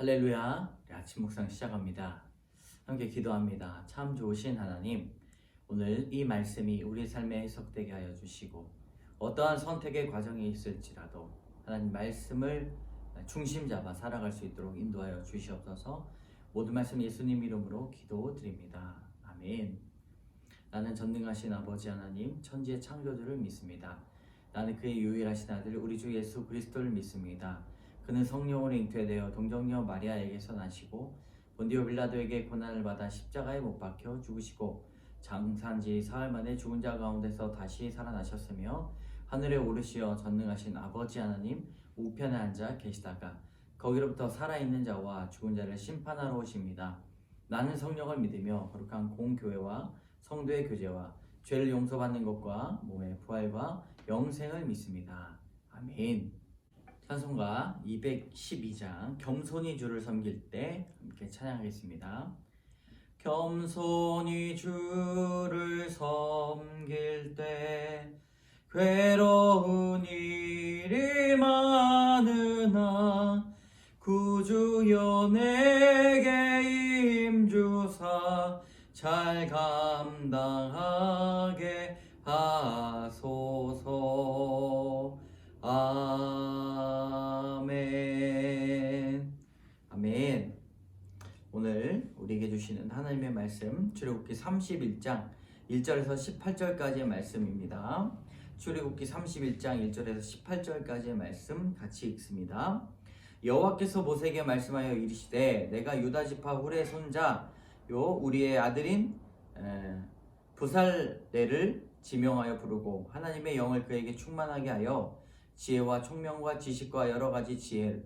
할렐루야. 아침 묵상 시작합니다. 함께 기도합니다. 참 좋으신 하나님, 오늘 이 말씀이 우리 삶에 해석되게 하여 주시고 어떠한 선택의 과정이 있을지라도 하나님 말씀을 중심 잡아 살아갈 수 있도록 인도하여 주시옵소서. 모든 말씀 예수님 이름으로 기도드립니다. 아멘. 나는 전능하신 아버지 하나님, 천지의 창조주를 믿습니다. 나는 그의 유일하신 아들 우리 주 예수 그리스도를 믿습니다. 그는 성령으로 잉태되어 동정녀 마리아에게서 나시고 본디오 빌라도에게 고난을 받아 십자가에 못 박혀 죽으시고 장사한 지 사흘 만에 죽은 자 가운데서 다시 살아나셨으며 하늘에 오르시어 전능하신 아버지 하나님 우편에 앉아 계시다가 거기로부터 살아있는 자와 죽은 자를 심판하러 오십니다. 나는 성령을 믿으며 거룩한 공교회와 성도의 교제와 죄를 용서받는 것과 몸의 부활과 영생을 믿습니다. 아멘. 찬송가 212장 겸손히 주를 섬길 때 함께 찬양하겠습니다. 겸손히 주를 섬길 때 괴로운 일이 많으나 구주여 내게 임주사 잘 감당하게 하소서. 아멘. 아멘. 오늘 우리에게 주시는 하나님의 말씀 출애굽기 31장 1절에서 18절까지의 말씀입니다. 출애굽기 31장 1절에서 18절까지의 말씀 같이 읽습니다. 여호와께서 모세에게 말씀하여 이르시되 내가 유다 지파 훌의 손자 우리의 아들인 부살레를 지명하여 부르고 하나님의 영을 그에게 충만하게 하여 지혜와 총명과 지식과 여러 가지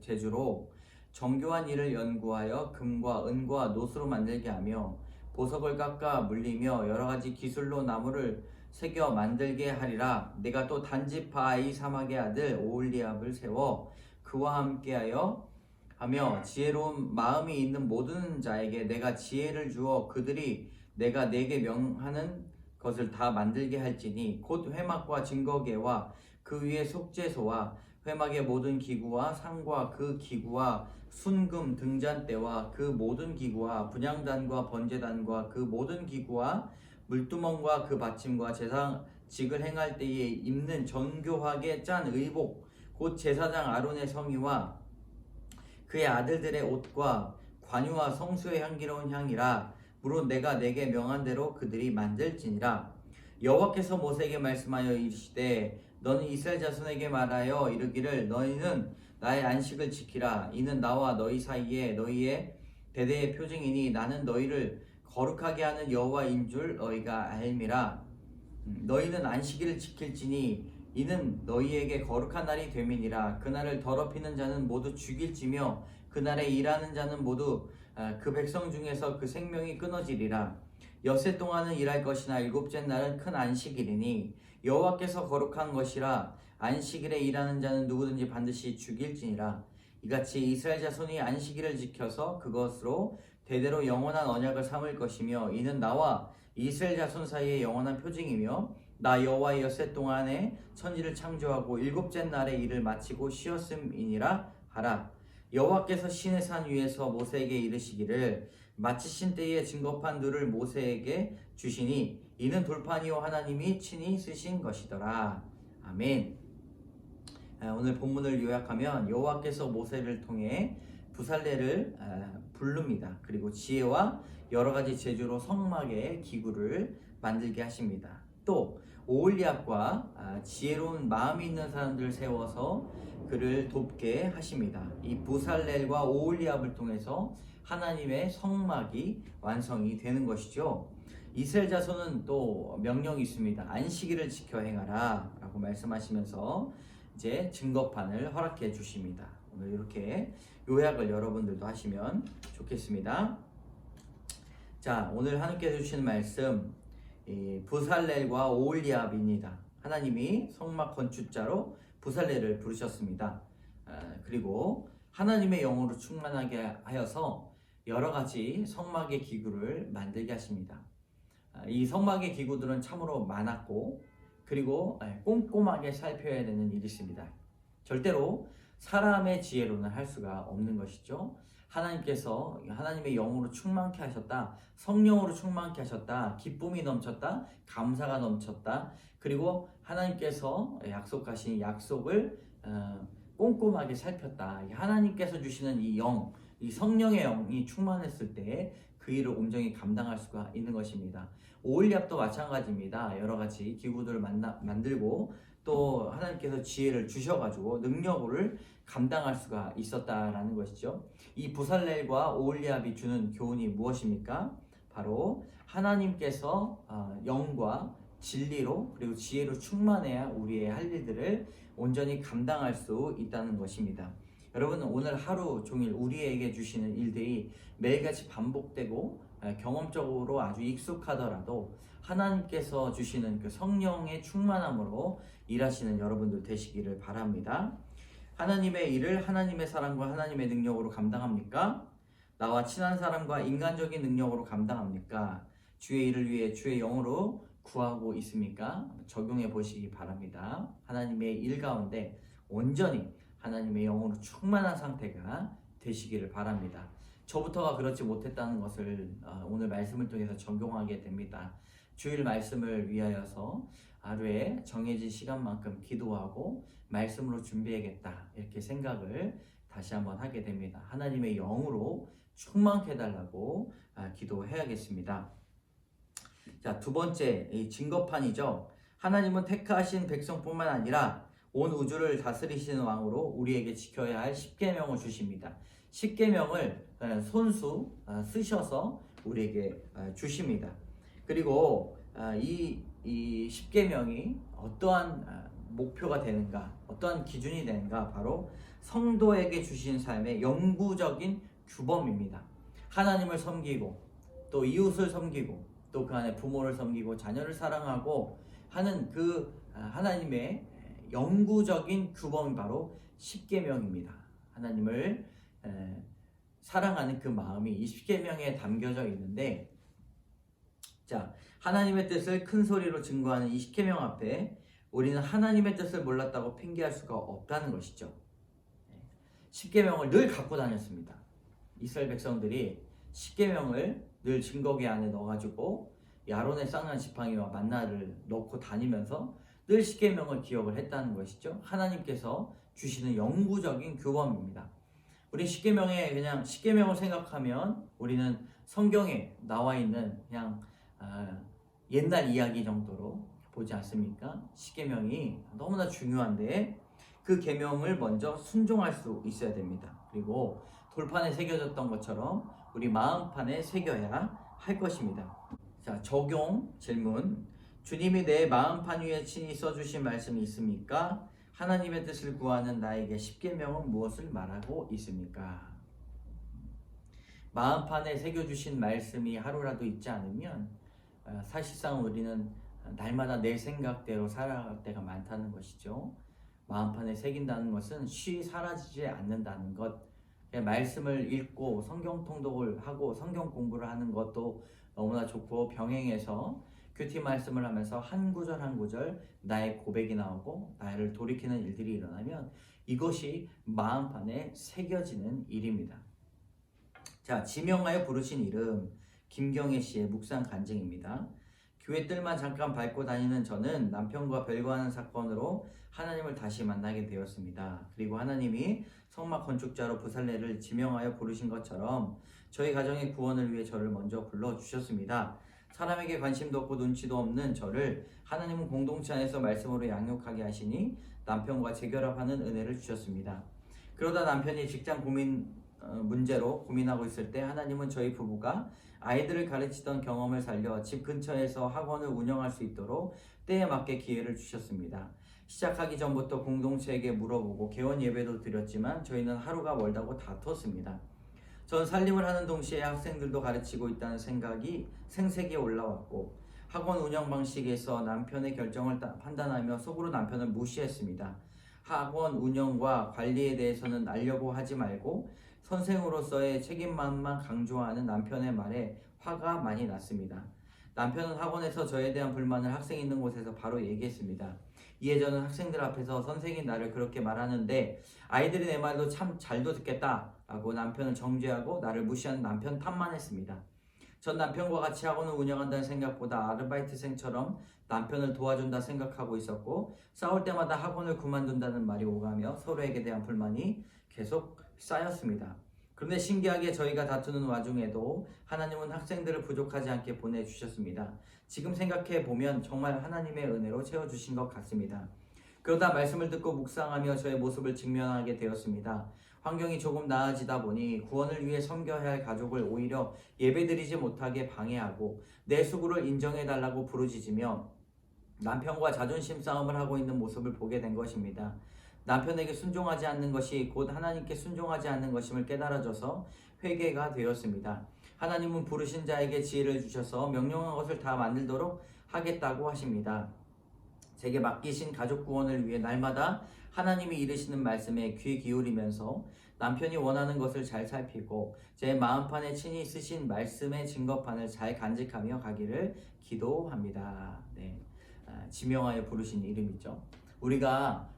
재주로 정교한 일을 연구하여 금과 은과 노수로 만들게 하며 보석을 깎아 물리며 여러 가지 기술로 나무를 새겨 만들게 하리라. 내가 또 단지파 아히사막의 아들 오홀리압을 세워 그와 함께하여 하며 지혜로운 마음이 있는 모든 자에게 내가 지혜를 주어 그들이 내가 내게 명하는 것을 다 만들게 할지니 곧 회막과 증거계와 그 위에 속죄소와 회막의 모든 기구와 상과 그 기구와 순금 등잔대와 그 모든 기구와 분향단과 번제단과 그 모든 기구와 물두멍과 그 받침과 제사직을 행할 때에 입는 정교하게 짠 의복 곧 제사장 아론의 성의와 그의 아들들의 옷과 관유와 성수의 향기로운 향이라. 무릇 내가 내게 명한 대로 그들이 만들지니라. 여호와께서 모세에게 말씀하여 이르시되 너는 이스라엘 자손에게 말하여 이르기를 너희는 나의 안식을 지키라. 이는 나와 너희 사이에 너희의 대대의 표징이니 나는 너희를 거룩하게 하는 여호와인 줄 너희가 알미라. 너희는 안식일을 지킬지니 이는 너희에게 거룩한 날이 됨이니라. 그날을 더럽히는 자는 모두 죽일지며 그날에 일하는 자는 모두 그 백성 중에서 그 생명이 끊어지리라. 엿새 동안은 일할 것이나 일곱째 날은 큰 안식일이니 여호와께서 거룩한 것이라. 안식일에 일하는 자는 누구든지 반드시 죽일지니라. 이같이 이스라엘 자손이 안식일을 지켜서 그것으로 대대로 영원한 언약을 삼을 것이며 이는 나와 이스라엘 자손 사이의 영원한 표징이며 나 여호와의 엿새 동안에 천지를 창조하고 일곱째 날에 일을 마치고 쉬었음이니라 하라. 여호와께서 시내 산 위에서 모세에게 이르시기를 마치신 때에 증거판 둘을 모세에게 주시니 이는 돌판이요 하나님이 친히 쓰신 것이더라. 아멘. 오늘 본문을 요약하면 여호와께서 모세를 통해 부살레를 부릅니다. 그리고 지혜와 여러 가지 재주로 성막의 기구를 만들게 하십니다. 또 오홀리압과 지혜로운 마음이 있는 사람들을 세워서 그를 돕게 하십니다. 이 부살렐과 오홀리압을 통해서 하나님의 성막이 완성이 되는 것이죠. 이스라엘 자손은 또 명령이 있습니다. 안식일을 지켜 행하라 라고 말씀하시면서 이제 증거판을 허락해 주십니다. 오늘 이렇게 요약을 여러분들도 하시면 좋겠습니다. 자, 오늘 하나님께서 주시는 말씀 부살렐과 오홀리압입니다. 하나님이 성막 건축자로 부살렐을 부르셨습니다. 그리고 하나님의 영으로 충만하게 하여서 여러 가지 성막의 기구를 만들게 하십니다. 이 성막의 기구들은 참으로 많았고 그리고 꼼꼼하게 살펴야 되는 일이 있습니다. 절대로 사람의 지혜로는 할 수가 없는 것이죠. 하나님께서 하나님의 영으로 충만케 하셨다. 성령으로 충만케 하셨다. 기쁨이 넘쳤다. 감사가 넘쳤다. 그리고 하나님께서 약속하신 약속을 꼼꼼하게 살폈다. 하나님께서 주시는 이 영, 이 성령의 영이 충만했을 때 그 일을 온전히 감당할 수가 있는 것입니다. 오홀리압도 마찬가지입니다. 여러 가지 기구들을 만들고 또 하나님께서 지혜를 주셔가지고 능력을 감당할 수가 있었다라는 것이죠. 이 부살렐과 오홀리압이 주는 교훈이 무엇입니까? 바로 하나님께서 영과 진리로 그리고 지혜로 충만해야 우리의 할 일들을 온전히 감당할 수 있다는 것입니다. 여러분, 오늘 하루 종일 우리에게 주시는 일들이 매일같이 반복되고 경험적으로 아주 익숙하더라도 하나님께서 주시는 그 성령의 충만함으로 일하시는 여러분들 되시기를 바랍니다. 하나님의 일을 하나님의 사랑과 하나님의 능력으로 감당합니까? 나와 친한 사람과 인간적인 능력으로 감당합니까? 주의 일을 위해 주의 영으로 구하고 있습니까? 적용해 보시기 바랍니다. 하나님의 일 가운데 온전히 하나님의 영으로 충만한 상태가 되시기를 바랍니다. 저부터가 그렇지 못했다는 것을 오늘 말씀을 통해서 적용하게 됩니다. 주일 말씀을 위하여서 하루에 정해진 시간만큼 기도하고 말씀으로 준비해야겠다 이렇게 생각을 다시 한번 하게 됩니다. 하나님의 영으로 충만케 해달라고 기도해야겠습니다. 자, 두 번째 이 증거판이죠. 하나님은 택하신 백성뿐만 아니라 온 우주를 다스리시는 왕으로 우리에게 지켜야 할 십계명을 주십니다. 십계명을 손수 쓰셔서 우리에게 주십니다. 그리고 이 십계명이 어떠한 목표가 되는가, 어떠한 기준이 되는가, 바로 성도에게 주신 삶의 영구적인 규범입니다. 하나님을 섬기고 또 이웃을 섬기고 또 그 안에 부모를 섬기고 자녀를 사랑하고 하는 그 하나님의 영구적인 규범이 바로 십계명입니다. 하나님을 사랑하는 그 마음이 이 십계명에 담겨져 있는데, 자, 하나님의 뜻을 큰 소리로 증거하는 이 십계명 앞에 우리는 하나님의 뜻을 몰랐다고 핑계할 수가 없다는 것이죠. 십계명을 늘 갖고 다녔습니다. 이스라엘 백성들이 십계명을 늘 증거기 안에 넣어가지고 아론의 쌍난 지팡이와 만나를 넣고 다니면서 늘 십계명을 기억을 했다는 것이죠. 하나님께서 주시는 영구적인 규범입니다. 우리 십계명에 그냥 십계명을 생각하면 우리는 성경에 나와 있는 그냥 옛날 이야기 정도로 보지 않습니까? 십계명이 너무나 중요한데 그 계명을 먼저 순종할 수 있어야 됩니다. 그리고 돌판에 새겨졌던 것처럼 우리 마음판에 새겨야 할 것입니다. 자, 적용 질문. 주님이 내 마음판 위에 친히 써주신 말씀이 있습니까? 하나님의 뜻을 구하는 나에게 십계명은 무엇을 말하고 있습니까? 마음판에 새겨주신 말씀이 하루라도 있지 않으면 사실상 우리는 날마다 내 생각대로 살아갈 때가 많다는 것이죠. 마음판에 새긴다는 것은 쉬 사라지지 않는다는 것. 말씀을 읽고 성경 통독을 하고 성경 공부를 하는 것도 너무나 좋고, 병행해서 큐티 말씀을 하면서 한 구절 한 구절 나의 고백이 나오고 나를 돌이키는 일들이 일어나면 이것이 마음판에 새겨지는 일입니다. 자, 지명하여 부르신 이름 김경애 씨의 묵상 간증입니다. 교회 뜰만 잠깐 밟고 다니는 저는 남편과 별거하는 사건으로 하나님을 다시 만나게 되었습니다. 그리고 하나님이 성막 건축자로 부살렐을 지명하여 부르신 것처럼 저희 가정의 구원을 위해 저를 먼저 불러주셨습니다. 사람에게 관심도 없고 눈치도 없는 저를 하나님은 공동체 안에서 말씀으로 양육하게 하시니 남편과 재결합하는 은혜를 주셨습니다. 그러다 남편이 직장 문제로 고민하고 있을 때 하나님은 저희 부부가 아이들을 가르치던 경험을 살려 집 근처에서 학원을 운영할 수 있도록 때에 맞게 기회를 주셨습니다. 시작하기 전부터 공동체에게 물어보고 개원 예배도 드렸지만 저희는 하루가 멀다고 다퉜습니다. 전 살림을 하는 동시에 학생들도 가르치고 있다는 생각이 생색이 올라왔고 학원 운영 방식에서 남편의 결정을 판단하며 속으로 남편을 무시했습니다. 학원 운영과 관리에 대해서는 알려고 하지 말고 선생으로서의 책임만만 강조하는 남편의 말에 화가 많이 났습니다. 남편은 학원에서 저에 대한 불만을 학생이 있는 곳에서 바로 얘기했습니다. 이에 저는 학생들 앞에서 선생이 나를 그렇게 말하는데 아이들이 내 말도 참 잘도 듣겠다 라고 남편을 정죄하고 나를 무시하는 남편 탓만 했습니다. 전 남편과 같이 학원을 운영한다는 생각보다 아르바이트생처럼 남편을 도와준다 생각하고 있었고 싸울 때마다 학원을 그만둔다는 말이 오가며 서로에게 대한 불만이 계속 쌓였습니다. 그런데 신기하게 저희가 다투는 와중에도 하나님은 학생들을 부족하지 않게 보내주셨습니다. 지금 생각해 보면 정말 하나님의 은혜로 채워주신 것 같습니다. 그러다 말씀을 듣고 묵상하며 저의 모습을 직면하게 되었습니다. 환경이 조금 나아지다 보니 구원을 위해 섬겨야 할 가족을 오히려 예배드리지 못하게 방해하고 내 수고를 인정해달라고 부르짖으며 남편과 자존심 싸움을 하고 있는 모습을 보게 된 것입니다. 남편에게 순종하지 않는 것이 곧 하나님께 순종하지 않는 것임을 깨달아져서 회개가 되었습니다. 하나님은 부르신 자에게 지혜를 주셔서 명령한 것을 다 만들도록 하겠다고 하십니다. 제게 맡기신 가족 구원을 위해 날마다 하나님이 이르시는 말씀에 귀 기울이면서 남편이 원하는 것을 잘 살피고 제 마음판에 친히 쓰신 말씀의 증거판을 잘 간직하며 가기를 기도합니다. 네. 지명하여 부르신 이름이죠. 우리가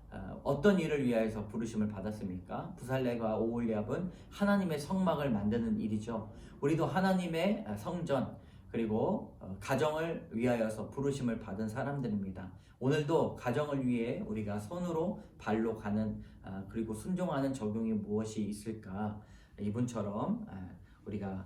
어떤 일을 위하여서 부르심을 받았습니까? 부살레와 오홀리압은 하나님의 성막을 만드는 일이죠. 우리도 하나님의 성전 그리고 가정을 위하여서 부르심을 받은 사람들입니다. 오늘도 가정을 위해 우리가 손으로 발로 가는 그리고 순종하는 적용이 무엇이 있을까? 이분처럼 우리가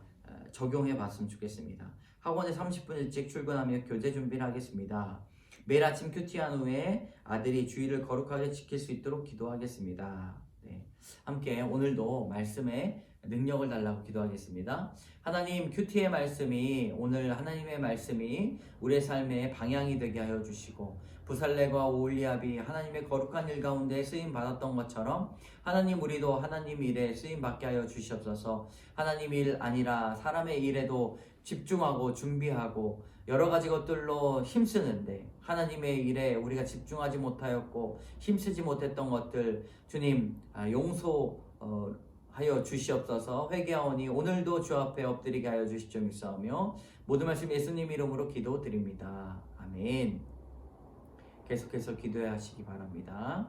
적용해 봤으면 좋겠습니다. 학원에 30분 일찍 출근하며 교재 준비를 하겠습니다. 매일 아침 큐티한 후에 아들이 주일을 거룩하게 지킬 수 있도록 기도하겠습니다. 네, 함께 오늘도 말씀에 능력을 달라고 기도하겠습니다. 하나님, 큐티의 말씀이 오늘 하나님의 말씀이 우리의 삶의 방향이 되게 하여 주시고 부살레과 오홀리압이 하나님의 거룩한 일 가운데 쓰임 받았던 것처럼 하나님, 우리도 하나님 일에 쓰임 받게 하여 주시옵소서. 하나님 일 아니라 사람의 일에도 집중하고 준비하고 여러 가지 것들로 힘쓰는데 하나님의 일에 우리가 집중하지 못하였고 힘쓰지 못했던 것들 주님 용서하여 주시옵소서. 회개하오니 오늘도 주 앞에 엎드리게 하여 주시옵소서. 모든 말씀 예수님 이름으로 기도드립니다. 아멘. 계속해서 기도하시기 바랍니다.